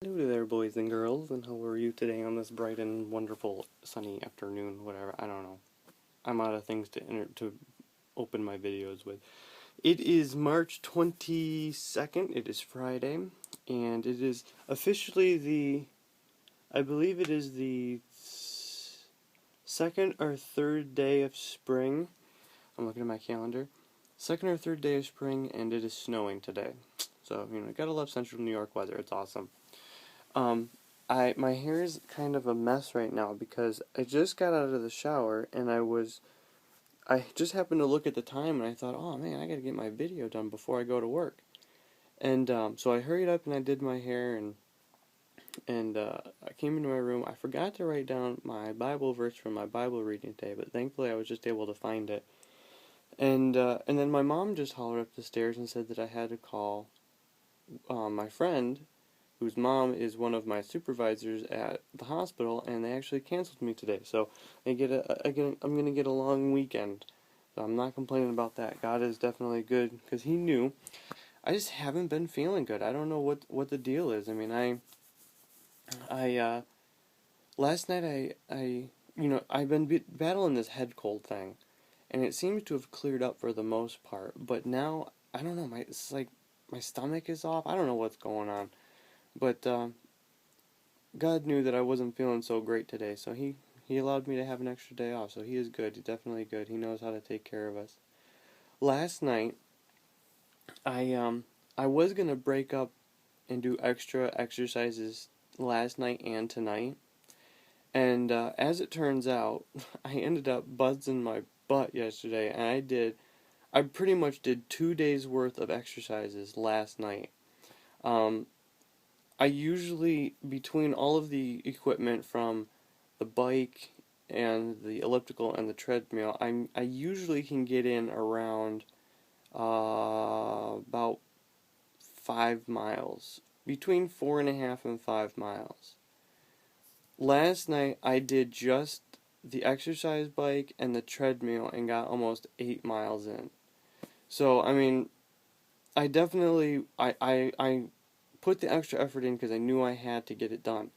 Hello there, boys and girls, and how are you today on this bright and wonderful sunny afternoon? Whatever, I don't know. I'm out of things to open my videos with. It is March 22nd. It is Friday, and it is officially I believe it is the second or third day of spring. I'm looking at my calendar. Second or third day of spring, and it is snowing today. So gotta love Central New York weather. It's awesome. My hair is kind of a mess right now because I just got out of the shower and I just happened to look at the time and I thought, oh man, I gotta get my video done before I go to work. And so I hurried up and I did my hair and I came into my room. I forgot to write down my Bible verse from my Bible reading today, but thankfully I was just able to find it. And then my mom just hollered up the stairs and said that I had to call my friend, whose mom is one of my supervisors at the hospital, and they actually canceled me today. So I'm gonna get a long weekend. So I'm not complaining about that. God is definitely good because He knew. I just haven't been feeling good. I don't know what the deal is. I mean, last night I've been battling this head cold thing, and it seems to have cleared up for the most part. But now I don't know. It's like my stomach is off. I don't know what's going on. But God knew that I wasn't feeling so great today, so He allowed me to have an extra day off. So He is good. He's definitely good. He knows how to take care of us. Last night, I was gonna break up and do extra exercises last night and tonight, and as it turns out, I ended up buzzing my butt yesterday, and I pretty much did 2 days worth of exercises last night. I usually, between all of the equipment from the bike and the elliptical and the treadmill, I usually can get in around about 5 miles, between 4.5 and 5 miles. Last night I did just the exercise bike and the treadmill and got almost 8 miles in. So I mean, I definitely I put the extra effort in because I knew I had to get it done.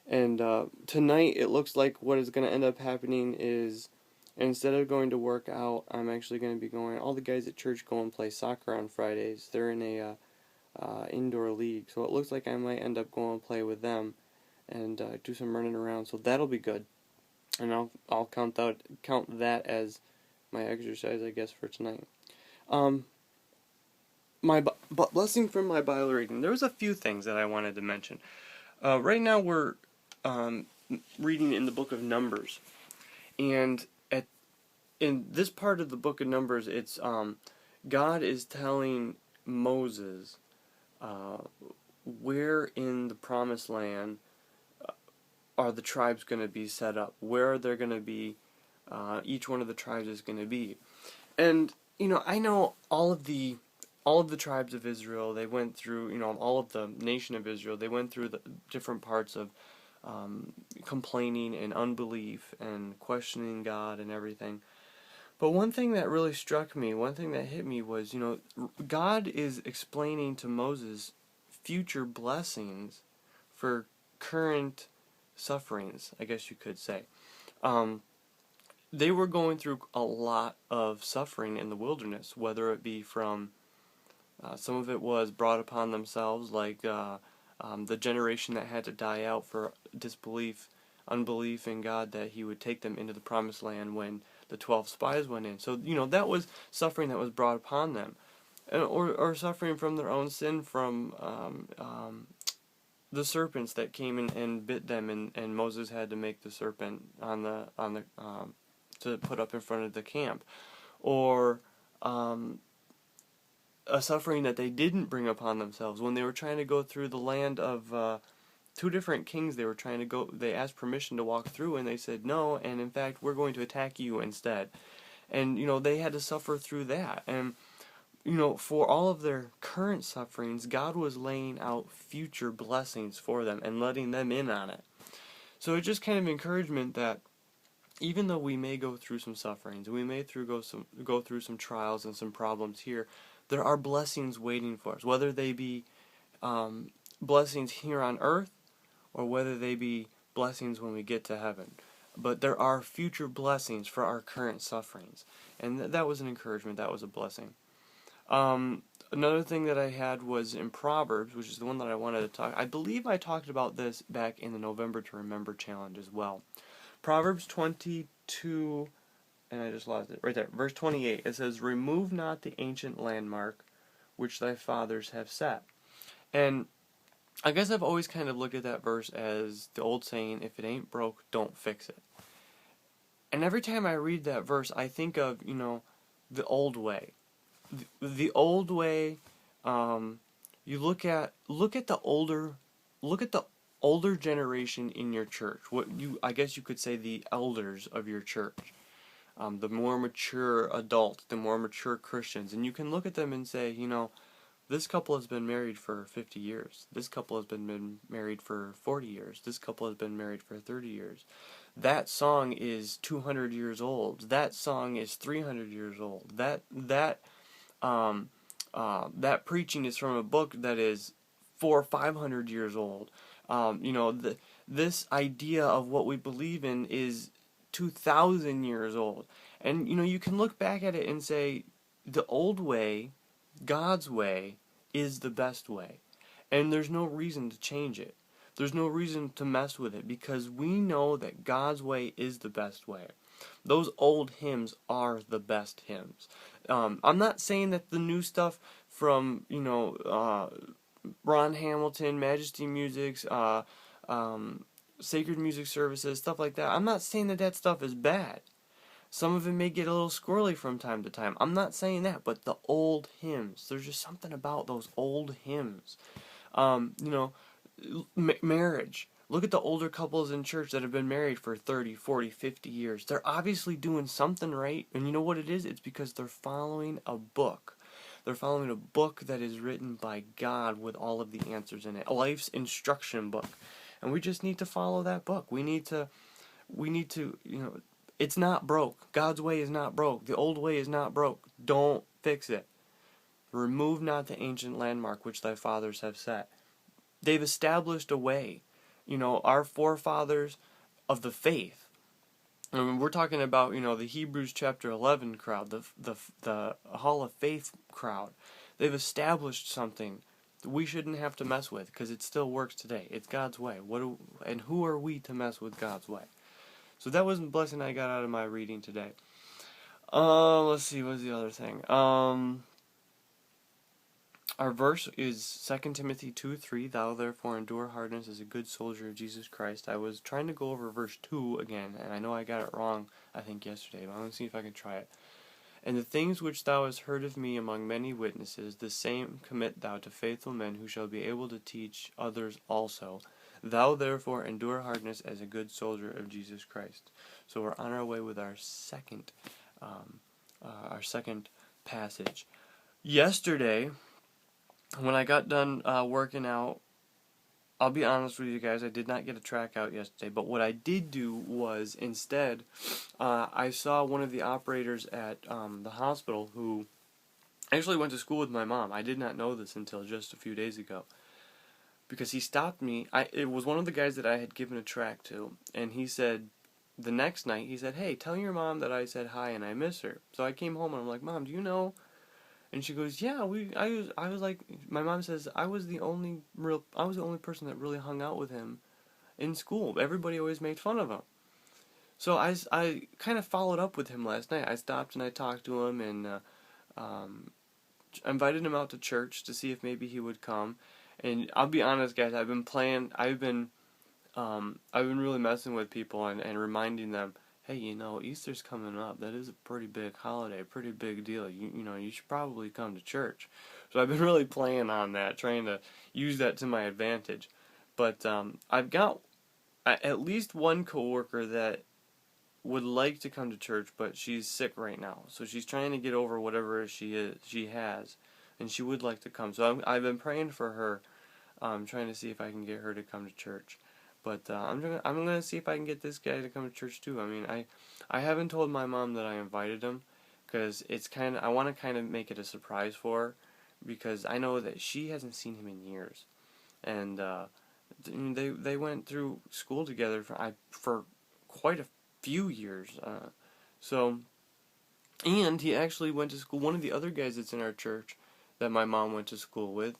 And tonight it looks like what is going to end up happening is instead of going to work out, I'm actually going to be going. All the guys at church go and play soccer on Fridays. They're in a indoor league, so it looks like I might end up going and play with them and do some running around. So that'll be good, and I'll count that as my exercise, I guess, for tonight. My blessing from my Bible reading. There was a few things that I wanted to mention. Right now we're reading in the book of Numbers, and in this part of the book of Numbers, it's God is telling Moses where in the Promised Land are the tribes going to be set up, where they're going to be, each one of the tribes is going to be, and I know all of the tribes of Israel. They went through, all of the nation of Israel. They went through the different parts of complaining and unbelief and questioning God and everything. But one thing that really struck me, one thing that hit me was, God is explaining to Moses future blessings for current sufferings, I guess you could say. They were going through a lot of suffering in the wilderness, whether it be from some of it was brought upon themselves, like the generation that had to die out for unbelief in God, that He would take them into the Promised Land when the 12 spies went in. So, that was suffering that was brought upon them. Or suffering from their own sin, from the serpents that came in and bit them, and Moses had to make the serpent to put up in front of the camp. Or a suffering that they didn't bring upon themselves when they were trying to go through the land of two different kings. They asked permission to walk through, and they said no, and in fact we're going to attack you instead. And they had to suffer through that. And for all of their current sufferings, God was laying out future blessings for them and letting them in on it. So it's just kind of encouragement that even though we may go through some sufferings, we may go through some trials and some problems here, there are blessings waiting for us, whether they be blessings here on earth or whether they be blessings when we get to heaven. But there are future blessings for our current sufferings. And that was an encouragement. That was a blessing. Another thing that I had was in Proverbs, which is the one that I wanted to talk. I believe I talked about this back in the November to Remember challenge as well. Proverbs 22, and I just lost it right there. Verse 28. It says, "Remove not the ancient landmark which thy fathers have set." And I guess I've always kind of looked at that verse as the old saying, if it ain't broke, don't fix it. And every time I read that verse, I think of, the old way. The old way, you look at the older generation in your church. I guess you could say the elders of your church. The more mature adults, the more mature Christians. And you can look at them and say, this couple has been married for 50 years. This couple has been married for 40 years. This couple has been married for 30 years. That song is 200 years old. That song is 300 years old. That preaching is from a book that is 400 or 500 years old. This idea of what we believe in is 2,000 years old. And, you can look back at it and say, the old way, God's way, is the best way. And there's no reason to change it. There's no reason to mess with it because we know that God's way is the best way. Those old hymns are the best hymns. I'm not saying that the new stuff from, Ron Hamilton, Majesty Music's, Sacred Music Services, stuff like that. I'm not saying that stuff is bad. Some of it may get a little squirrely from time to time. I'm not saying that, but the old hymns, there's just something about those old hymns. Marriage. Look at the older couples in church that have been married for 30, 40, 50 years. They're obviously doing something right. And you know what it is? It's because they're following a book. They're following a book that is written by God with all of the answers in it. A life's instruction book. And we just need to follow that book. We need to, it's not broke. God's way is not broke. The old way is not broke. Don't fix it. Remove not the ancient landmark which thy fathers have set. They've established a way. Our forefathers of the faith. I mean, we're talking about, the Hebrews chapter 11 crowd, the Hall of Faith crowd. They've established something that we shouldn't have to mess with because it still works today. It's God's way. And who are we to mess with God's way? So that was the blessing I got out of my reading today. Let's see, what's the other thing? Our verse is 2 Timothy 2:3. Thou therefore endure hardness as a good soldier of Jesus Christ. I was trying to go over verse 2 again, and I know I got it wrong, I think, yesterday, but I'm going to see if I can try it. And the things which thou hast heard of me among many witnesses, the same commit thou to faithful men who shall be able to teach others also. Thou therefore endure hardness as a good soldier of Jesus Christ. So we're on our way with our second passage. Yesterday, when I got done working out, I'll be honest with you guys, I did not get a track out yesterday, but what I did do was instead, I saw one of the operators at the hospital who actually went to school with my mom. I did not know this until just a few days ago. Because he stopped me. It was one of the guys that I had given a track to, and he said, the next night, he said, "Hey, tell your mom that I said hi and I miss her." So I came home and I'm like, "Mom, do you know?" And she goes, "Yeah, I was like," my mom says, I was the only person that really hung out with him in school. Everybody always made fun of him. So I kind of followed up with him last night. I stopped and I talked to him and invited him out to church to see if maybe he would come. And I'll be honest, guys, I've been really messing with people and reminding them, hey, Easter's coming up. That is a pretty big holiday, a pretty big deal. You should probably come to church. So I've been really playing on that, trying to use that to my advantage. But I've got at least one coworker that would like to come to church, but she's sick right now. So she's trying to get over whatever she has, and she would like to come. So I've been praying for her, trying to see if I can get her to come to church. But I'm gonna see if I can get this guy to come to church too. I mean, I haven't told my mom that I invited him, because I want to kind of make it a surprise for her, because I know that she hasn't seen him in years. and they went through school together for quite a few years. So, and he actually went to school. One of the other guys that's in our church that my mom went to school with,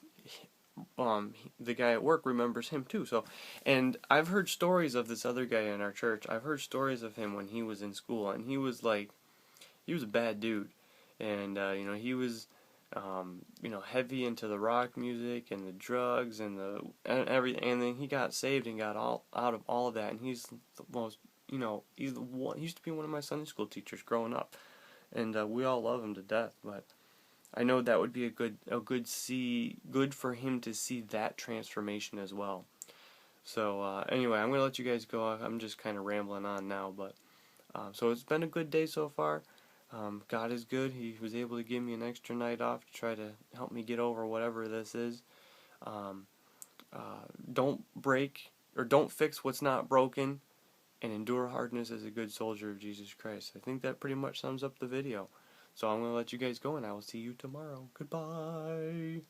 the guy at work remembers him too. So, and I've heard stories of this other guy in our church. I've heard stories of him when he was in school, and he was a bad dude, and he was heavy into the rock music and the drugs and everything. And then he got saved and got all out of all of that. And he's the most, he's the one. He used to be one of my Sunday school teachers growing up, and we all love him to death. But I know that would be good for him to see that transformation as well. So anyway, I'm gonna let you guys go. I'm just kind of rambling on now, but so it's been a good day so far. God is good. He was able to give me an extra night off to try to help me get over whatever this is. Don't break or don't fix what's not broken, and endure hardness as a good soldier of Jesus Christ. I think that pretty much sums up the video. So I'm going to let you guys go, and I will see you tomorrow. Goodbye.